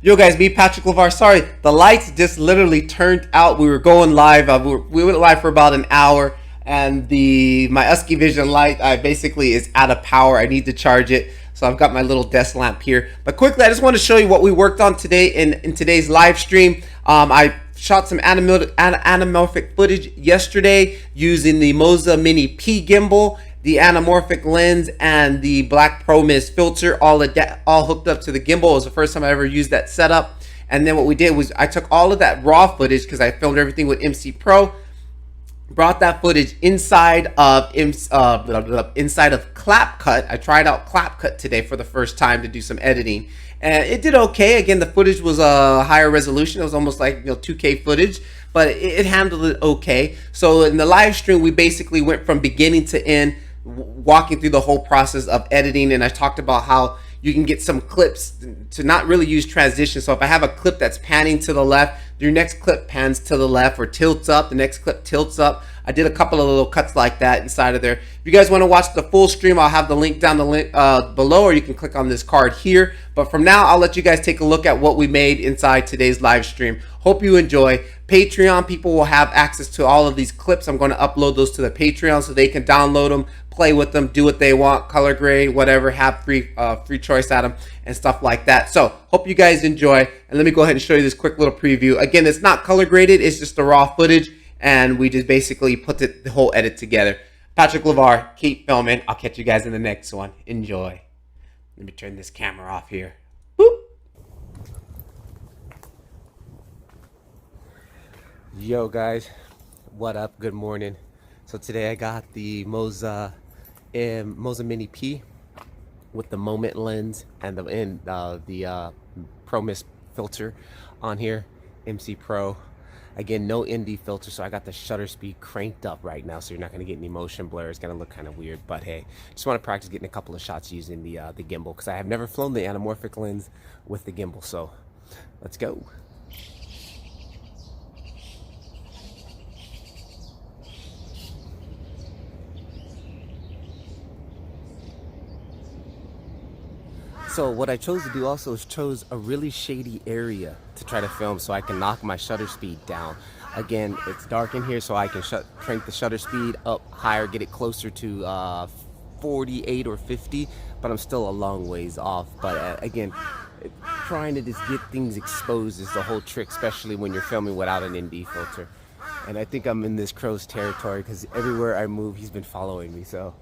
Yo guys, me Patrick Levar. Sorry, the lights just literally turned out. We were going live. We went live for about an hour, and the my Usky Vision light basically is out of power. I need to charge it, so I've got my little desk lamp here. But quickly, I just want to show you what we worked on today in today's live stream. I shot some anamorphic footage yesterday using the MOZA Mini P gimbal, the anamorphic lens, and the black Pro Mist filter, all hooked up to the gimbal. It was the first time I ever used that setup. And then what we did was I took all of that raw footage because I filmed everything with MC Pro, brought that footage inside of CapCut. I tried out CapCut today for the first time to do some editing, and it did okay. Again, the footage was a higher resolution. It was almost like 2K footage, but it handled it okay. So in the live stream, we basically went from beginning to end, walking through the whole process of editing, and I talked about how you can get some clips to not really use transition. So if I have a clip that's panning to the left, your next clip pans to the left or tilts up, the next clip tilts up. I did a couple of little cuts like that inside of there. If you guys want to watch the full stream, I'll have the link down the link below, or you can click on this card here. But from now, I'll let you guys take a look at what we made inside today's live stream. Hope you enjoy. Patreon people will have access to all of these clips. I'm going to upload those to the Patreon so they can download them, play with them, do what they want, color grade, whatever, have free choice at them and stuff like that. So hope you guys enjoy, and let me go ahead and show you this quick little preview. Again, it's not color graded, it's just the raw footage, and we just basically put the whole edit together. Patrick Levar, keep filming. I'll catch you guys in the next one. Enjoy. Let me turn this camera off here. Boop. Yo guys, what up? Good morning. So today I got the MOZA Mini P with the moment lens and the Pro Mist filter on here, MC Pro. Again, no ND filter, so I got the shutter speed cranked up right now, so you're not going to get any motion blur. It's going to look kind of weird, but hey, just want to practice getting a couple of shots using the gimbal, because I have never flown the anamorphic lens with the gimbal. So let's go. So what I chose to do also is chose a really shady area to try to film so I can knock my shutter speed down. Again, it's dark in here, so I can crank the shutter speed up higher, get it closer to 48 or 50, but I'm still a long ways off. But again, trying to just get things exposed is the whole trick, especially when you're filming without an ND filter. And I think I'm in this crow's territory because everywhere I move, he's been following me, so...